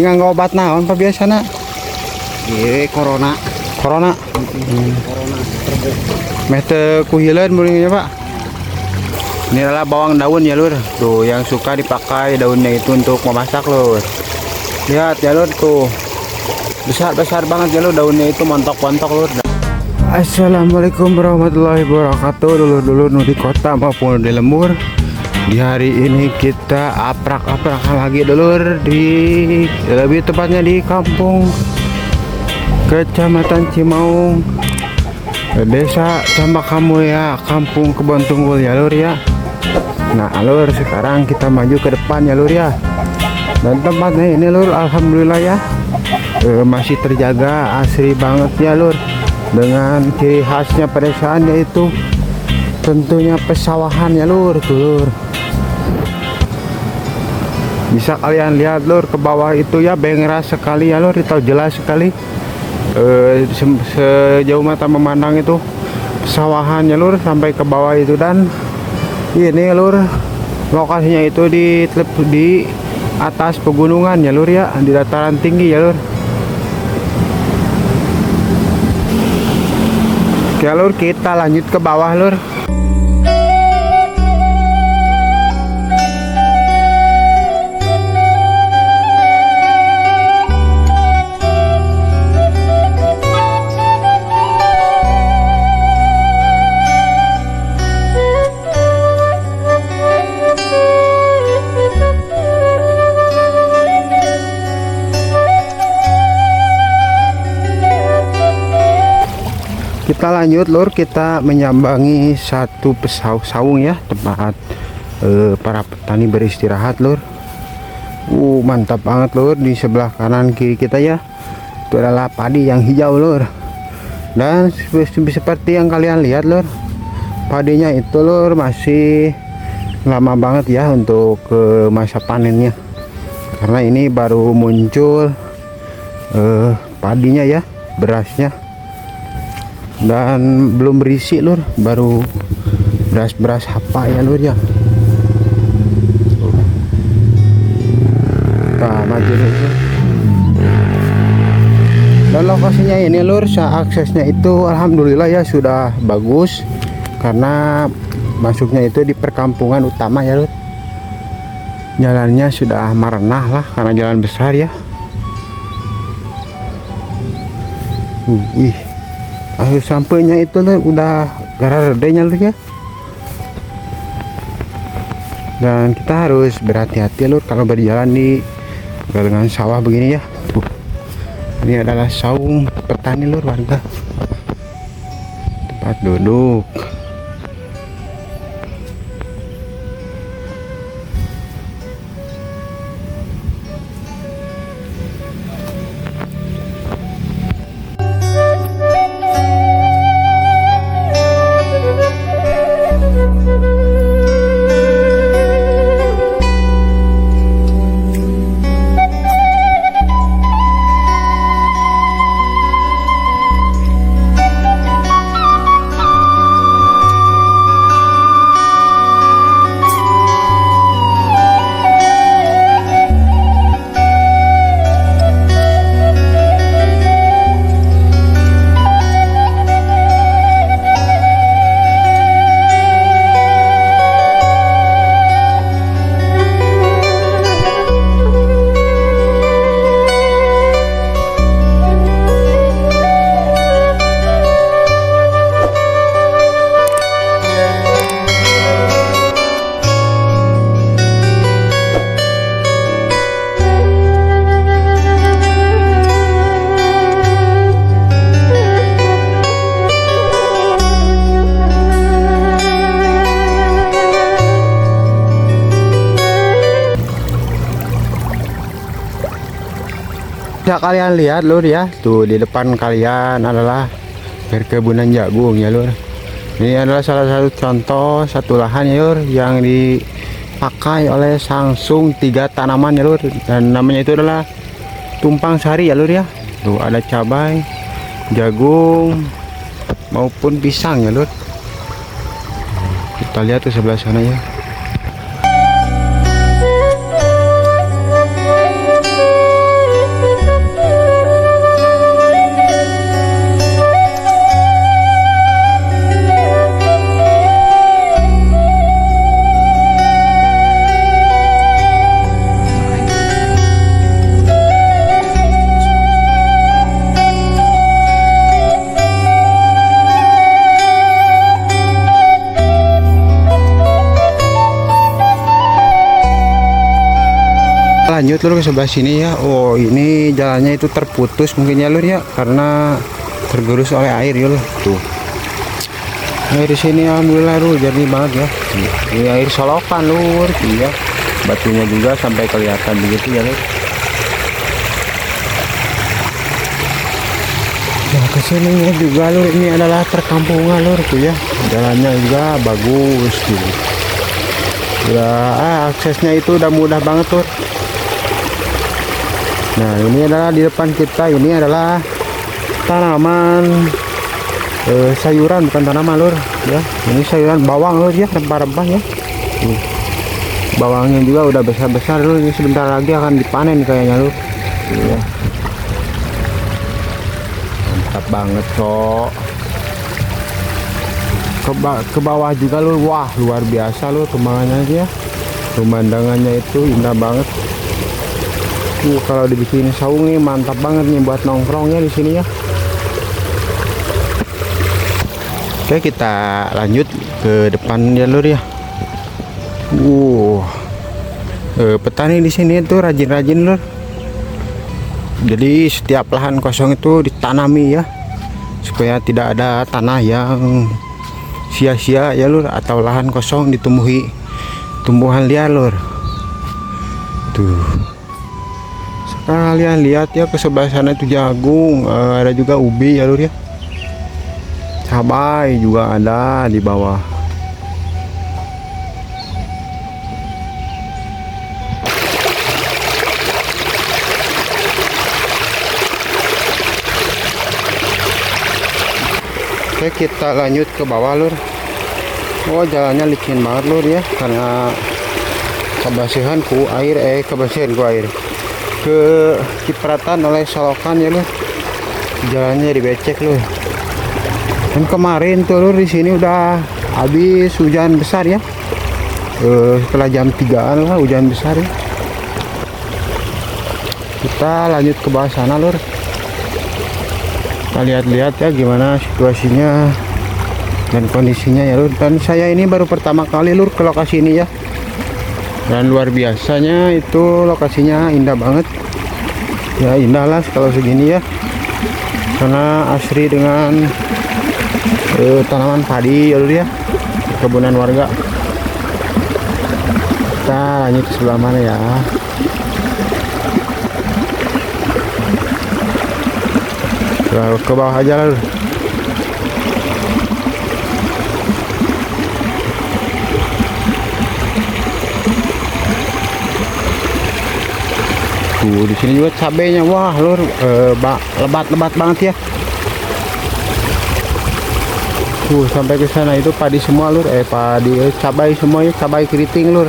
nganggo obat naon pa biasana? Iya, corona. Corona. Corona. Meh teu kuhileun meureun ya, Pak. Ini adalah bawang daun ya, Lur. Tuh, yang suka dipakai daunnya itu untuk memasak, Lur. Lihat ya, Lur, tuh. Besar-besar banget ya, Lur, daunnya itu montok-montok, Lur. Assalamualaikum warahmatullahi wabarakatuh, dulur-dulur nu di kota maupun di lembur. Di hari ini kita aprak-aprakan lagi, dulur, di lebih tepatnya di kampung Kecamatan Cimaung, Desa Cambakamu ya, Kampung Kebon Tunggul ya, Lur ya. Nah, Lur, sekarang kita maju ke depan ya, Lur ya. Dan tempatnya ini, Lur, alhamdulillah ya, masih terjaga asri banget ya, Lur. Dengan ciri khasnya pedesaan yaitu tentunya pesawahan ya, Lur, tuh, Lur. Bisa kalian lihat, Lur, ke bawah itu ya, bengeras sekali ya, Lur, itu jelas sekali. Sejauh mata memandang itu pesawahan ya, Lur, sampai ke bawah itu. Dan ini, Lur, lokasinya itu di atas pegunungan ya, Lur ya, di dataran tinggi ya, Lur. Oke, Lur, kita lanjut ke bawah, Lur. Kita lanjut, Lur, kita menyambangi satu saung ya, tempat para petani beristirahat, Lur. Mantap banget, Lur. Di sebelah kanan kiri kita ya, itu adalah padi yang hijau, Lur. Dan seperti yang kalian lihat, Lur, padinya itu, Lur, masih lama banget ya untuk masa panennya, karena ini baru muncul padinya ya, berasnya. Dan belum berisi, Lur, baru beras-beras hapa ya, Lur ya. Nah, maju, Lur. Dan lokasinya ini, Lur, aksesnya itu alhamdulillah ya sudah bagus, karena masuknya itu di perkampungan utama ya, Lur. Jalannya sudah merenah lah karena jalan besar ya. Akhir sampainya itu, Lur, udah gara redenya, Lur ya. Dan kita harus berhati-hati, Lur, kalau berjalan di galengan sawah begini ya. Ini adalah saung petani, Lur, warga. Tempat duduk. Bisa kalian lihat, Lur ya, tuh di depan kalian adalah perkebunan jagung ya, Lur. Ini adalah salah satu contoh satu lahan ya, Lur, yang dipakai oleh Samsung 3 tanaman ya, Lur. Dan namanya itu adalah tumpang sari ya, Lur ya. Tuh ada cabai, jagung maupun pisang ya, Lur. Kita lihat tuh sebelah sana ya. lanjut lur ke sebelah sini ya. Oh, ini jalannya itu terputus mungkin ya lur ya, karena tergerus oleh air ya lur. Tuh. Air di sini alhamdulillah lur jernih banget ya. Ini air solokan lur, iya. Batunya juga sampai kelihatan begitu ya lur. Nah, kesini juga lur, ini adalah perkampungan lur tuh ya. Jalannya juga bagus tuh. Udah aksesnya itu udah mudah banget lur. Nah, ini adalah di depan kita, ini adalah tanaman sayuran, bukan tanaman lur ya. Ini sayuran bawang lur ya, rempah-rempah ya. Bawangnya juga udah besar-besar lur, ini sebentar lagi akan dipanen kayaknya lur. Ya. Mantap banget cok. Ke bawah juga lur, wah luar biasa lur pemandangannya ya. Pemandangannya itu indah banget. Kalau dibikin saung nih mantap banget nih buat nongkrongnya di sini ya. Oke, kita lanjut ke depan ya lur ya. Petani di sini tuh rajin-rajin lur. Jadi setiap lahan kosong itu ditanami ya, supaya tidak ada tanah yang sia-sia ya lur, atau lahan kosong ditumbuhi tumbuhan liar lur. Tuh. Kalian lihat ya, ke sebelah sana itu jagung, ada juga ubi ya lur ya. Cabai juga ada di bawah. Oke, kita lanjut ke bawah lur. Oh, jalannya licin banget lur ya, karena kebersihan ku air, ke cipratan oleh solokan ya lur. Jalannya dibecek lur. Dan kemarin tuh lur di sini udah habis hujan besar ya. Setelah jam 3-an lah hujan besar ya. Kita lanjut ke bawah sana lur. Kita lihat-lihat ya gimana situasinya dan kondisinya ya lur. Dan saya ini baru pertama kali lur ke lokasi ini ya. Dan luar biasanya itu lokasinya indah banget. Ya indah lah kalau segini ya. Karena asri dengan tanaman padi ya lur ya. Perkebunan warga. Kita lanjut ke sebelah mana ya. Ke bawah aja lur. Di sini juga cabenya, wah lur, lebat-lebat banget ya. Sampai ke sana itu padi semua lur, cabai semua ya, cabai keriting lur.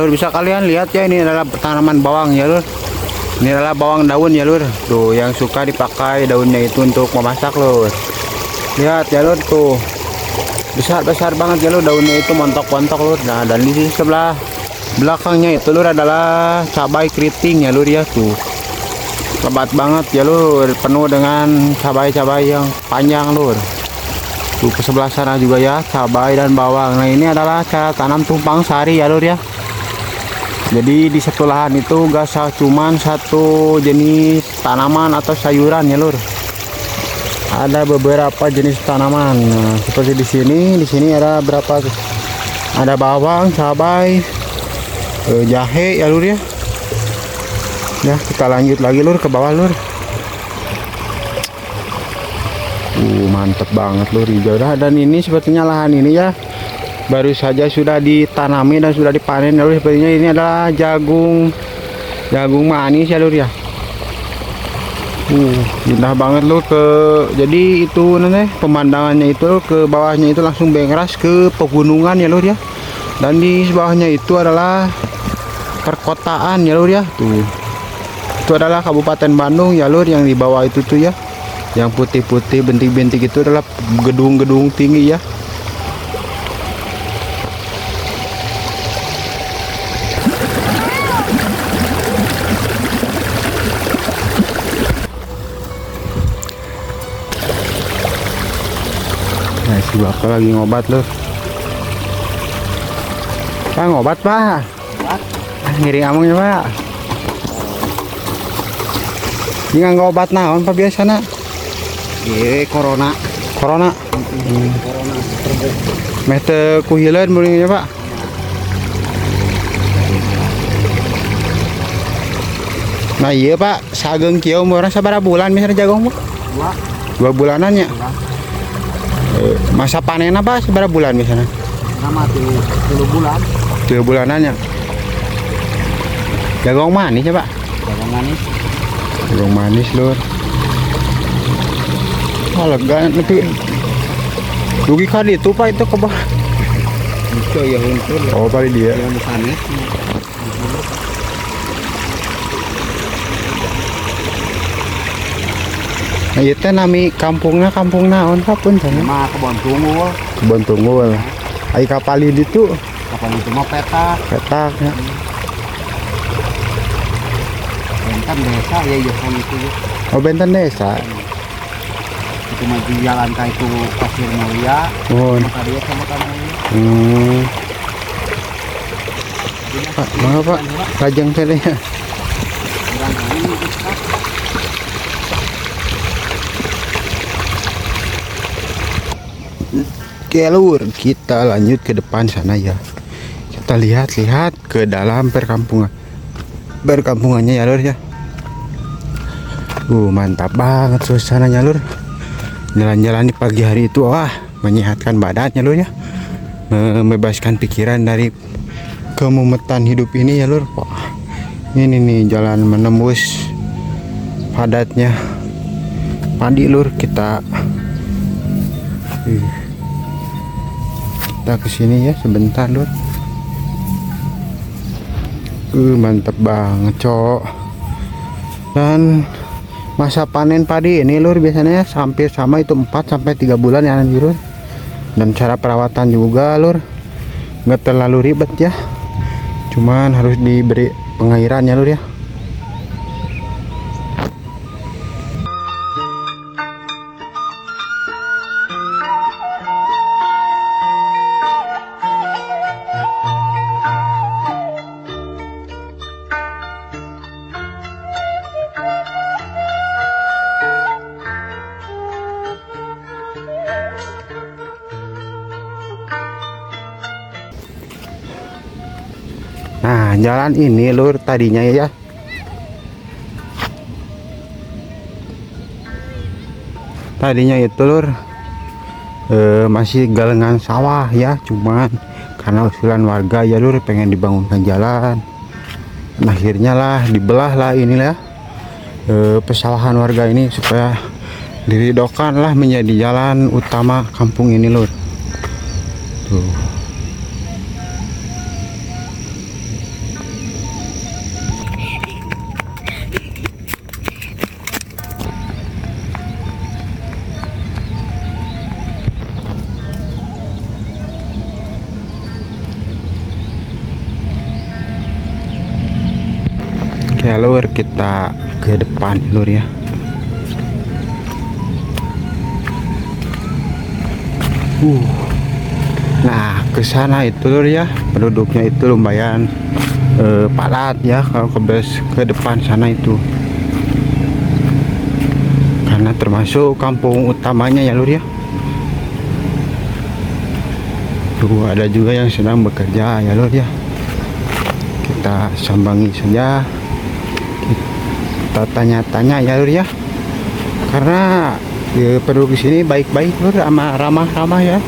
Bisa kalian lihat ya, ini adalah tanaman bawang ya lur. Ini adalah bawang daun ya lur. Tuh yang suka dipakai daunnya itu untuk memasak lur. Lihat ya lur tuh. Besar-besar banget ya lur, daunnya itu montok-montok lur. Nah, dan di sini sebelah belakangnya itu lur adalah cabai keriting ya lur ya tuh. Lebat banget ya lur, penuh dengan cabai-cabai yang panjang lur. Tuh ke sebelah sana juga ya, cabai dan bawang. Nah, ini adalah cara tanam tumpang sari ya lur ya. Jadi di satu lahan itu gak cuman satu jenis tanaman atau sayuran ya lur. Ada beberapa jenis tanaman. Nah, seperti di sini ada berapa? Ada bawang, cabai, jahe ya lur ya. Ya, kita lanjut lagi lur ke bawah lur. Mantep banget lur, hijau dah. Dan ini sepertinya lahan ini ya baru saja sudah ditanami dan sudah dipanen ya lur. Sepertinya ini adalah jagung manis ya lur ya. Indah banget lur. Jadi itu nanti pemandangannya itu ke bawahnya itu langsung bengras ke pegunungan ya lur ya. Dan di bawahnya itu adalah perkotaan ya lur ya. Tuh, itu adalah Kabupaten Bandung ya lur. Yang di bawah itu tuh ya, yang putih-putih bintik-bintik itu adalah gedung-gedung tinggi ya. Bapak lagi ngobat lur. Pak ngobat pak. Ngobat. Ngiri amungnya pak. Ini nggak obat naon pak biasana? Corona. Corona. Corona. Meh teu kuhileun mulingnya pak. Nah iya pak, sageng kieu umurna sabaraha bulan misalnya jagung pak? 2 bulanan ya. Masa panen apa seberapa bulan misalnya? Sama 3 bulan. 3 bulanan ya. Jagung manis ya pak? Jagung manis. Jagung manis lur. Oh lega nanti. Rugi kan itu pak itu ke bawah. Itu ya untuk. Oh paling dia. Yang di sana. Nah itu nami kampungnya kampung naon pak pun sana. Sama kebon tunggu. Kebon tunggul. Ai kapali itu. Kapal itu mah petak. Petak ya. Kan desa ya Johan itu. Oh benten desa. Itu mah di jalan kayak itu Pasir Mulia. Oh. Maka dia sama kamu. Pak, mana pak? Lajeng tadi ya. Oke lur, kita lanjut ke depan sana ya. Kita lihat-lihat ke dalam perkampungannya ya lur ya. Mantap banget suasananya lur. Jalan-jalan di pagi hari itu wah menyehatkan badannya lur ya. Membebaskan pikiran dari kemumetan hidup ini ya lur. Wah, ini nih jalan menembus padatnya padi lur. Kita kesini ya sebentar lur. Mantap banget cok. Dan masa panen padi ini lur biasanya hampir sama itu 4 sampai 3 bulan ya nanti lur. Dan cara perawatan juga lur nggak terlalu ribet ya, cuman harus diberi pengairan ya lur ya. Nah jalan ini lur tadinya ya itu lur masih galengan sawah ya, cuman karena usulan warga ya lur pengen dibangunkan jalan. Dan akhirnya lah dibelah lah inilah pesawahan warga ini supaya diridokan lah menjadi jalan utama kampung ini lur. Tuh. Ya lur, kita ke depan lur ya. Nah ke sana itu lur ya, penduduknya itu lumayan padat ya kalau ke depan sana itu, karena termasuk kampung utamanya ya lur ya. Tuh ada juga yang sedang bekerja ya lur ya. Kita sambangi saja, kita tanya-tanya ya lur ya, karena penduduk di sini baik-baik lur, sama ramah-ramah ya.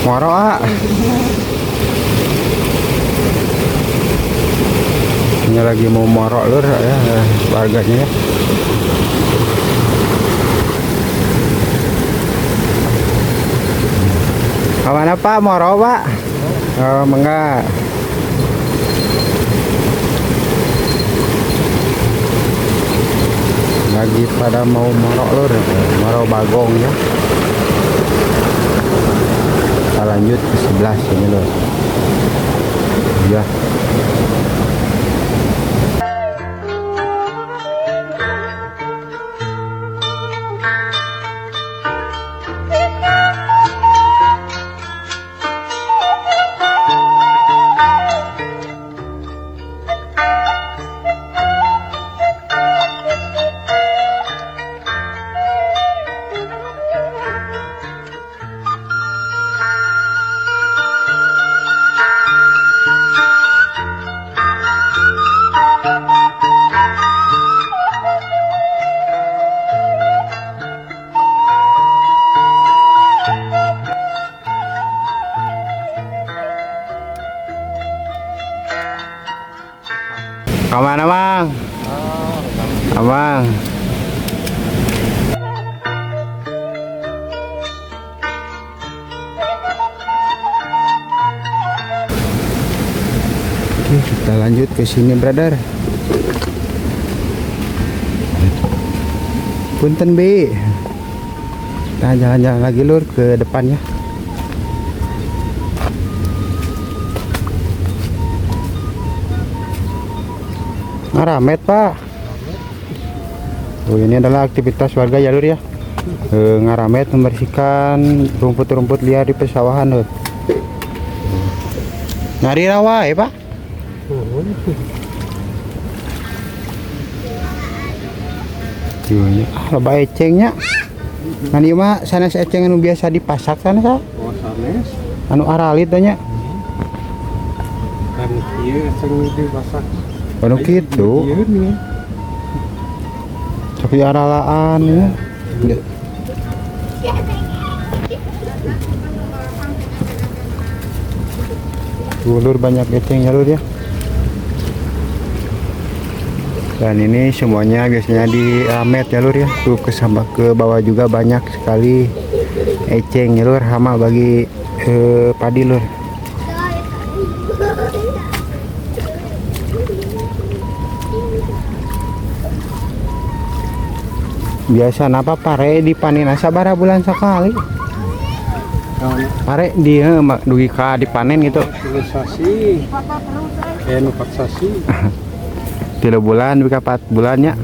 Moro ini lagi mau morok lur ya warganya ya. Kapan apa morok pak? Oh enggak. Lagi pada mau morok lur, morok bagong ya. lanjut ke sebelah sini lur. Ya. Kemana bang? Abang. Oke, kita lanjut ke sini, brother. Punten Bi. Kita jalan-jalan lagi lur ke depannya. Ngaramet Pak. Oh, ini adalah aktivitas warga ya lur ya. Ngaramet membersihkan rumput-rumput liar di pesawahan lur. Nyari rawa ya Pak. Loba ecengnya. Kan ieu mah sanes eceng anu biasa dipasak sana sa. Oh, sanes. Anu aralit tanya. Kan ieu eceng dipasak. Anu kitu. Ieu nih. Tapi aralaan ya. Lur banyak eceng ya lur ya. Dan ini semuanya biasanya di ramet ya lur ya. Tuh ke bawah juga banyak sekali eceng ya lur, hama bagi padi lur. Biasa napa pare dipanen sabaraha bulan sekali. Pare dia dugi ka dipanen gitu. Sasi. Nu paksasi. 3 bulan bika 4 bulannya.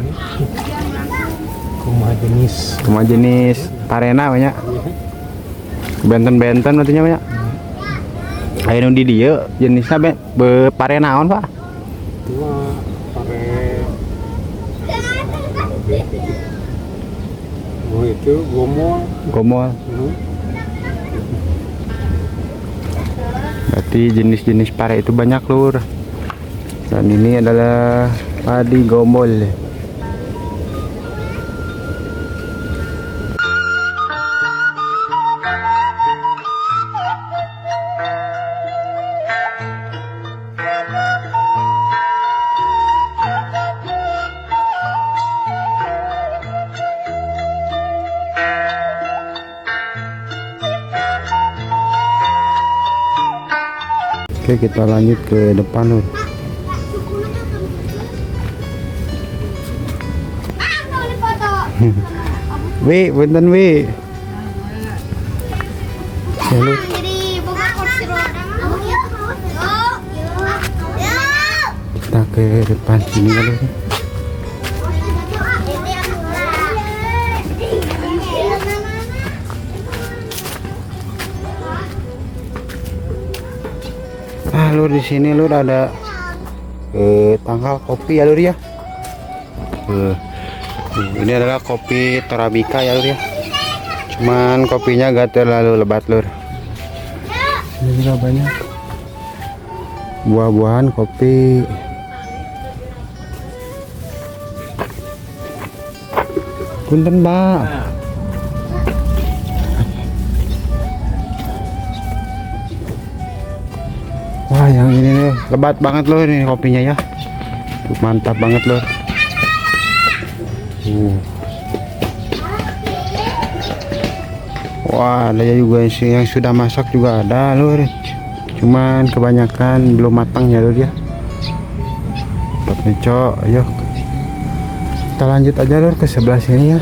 Kumaha jenis parena banyak. Benten-benten artinya banyak. Aya nu di dieu jenisna parena naon Pak? Pare. Oh itu gomol. Berarti jenis-jenis pare itu banyak lur. Dan ini adalah padi gomol. Oke, kita lanjut ke depan lur. Wi, punten Wi. Ya, lur. Kita ke depan sini ya lur. Lur di sini lur ada tangkal kopi ya lur ya. Ini adalah kopi Torabika ya lur ya. Cuman kopinya gak terlalu lebat lur. Ini juga banyak buah-buahan kopi. Punten Mbak. Wah, yang ini nih lebat banget loh ini kopinya ya. Mantap banget loh. Wah, ada juga yang sudah masak juga ada lur. Cuman kebanyakan belum matang ya lur ya. Cok, ayo kita lanjut aja lur ke sebelah sini ya.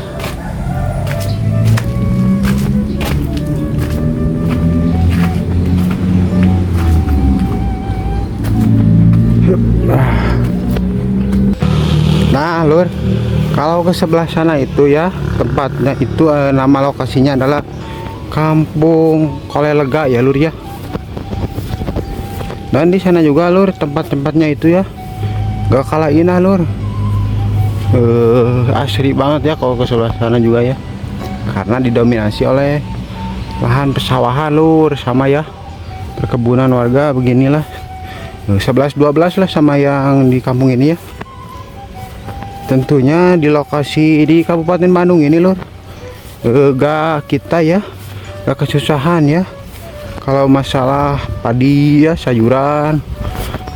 Nah lur, kalau ke sebelah sana itu ya tempatnya itu nama lokasinya adalah Kampung Kolelega ya lur ya. Dan di sana juga lur tempat-tempatnya itu ya gak kalah indah lur. Asri banget ya kalau ke sebelah sana juga ya, karena didominasi oleh lahan pesawahan lur sama ya perkebunan warga beginilah. 11-12 lah sama yang di kampung ini ya. Tentunya di lokasi di Kabupaten Bandung ini lur, gak kita ya gak kesusahan ya kalau masalah padi ya, sayuran,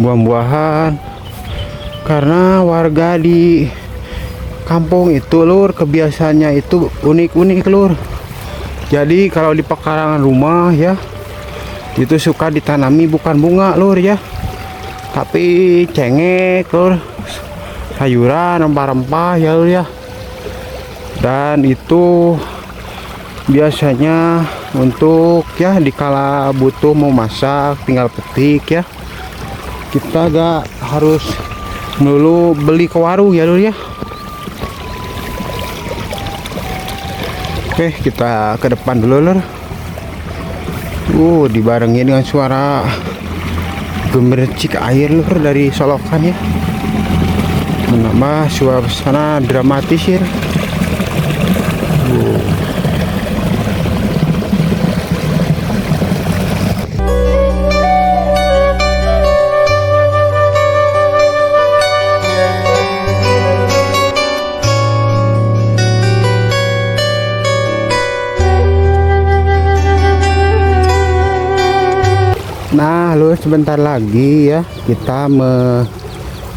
buah-buahan, karena warga di kampung itu lur kebiasaannya itu unik-unik lur. Jadi kalau di pekarangan rumah ya itu suka ditanami bukan bunga lur ya, tapi cengek lur, sayuran, rempah-rempah ya lur ya. Dan itu biasanya untuk ya dikala butuh mau masak tinggal petik ya, kita gak harus melulu beli ke warung ya lur ya. Oke, kita ke depan dulu lur. Dibarengi dengan suara gemercik air lur dari solokan ya, menambah suasana dramatis ya. Nah lur, sebentar lagi ya kita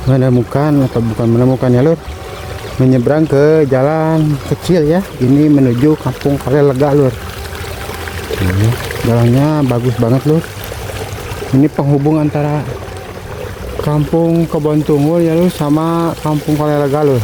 menemukan atau bukan menemukan ya lur, menyeberang ke jalan kecil ya, ini menuju Kampung Kolelega lur. Jalannya bagus banget lur, ini penghubung antara Kampung Kebon Tunggul ya lur sama Kampung Kolelega lur.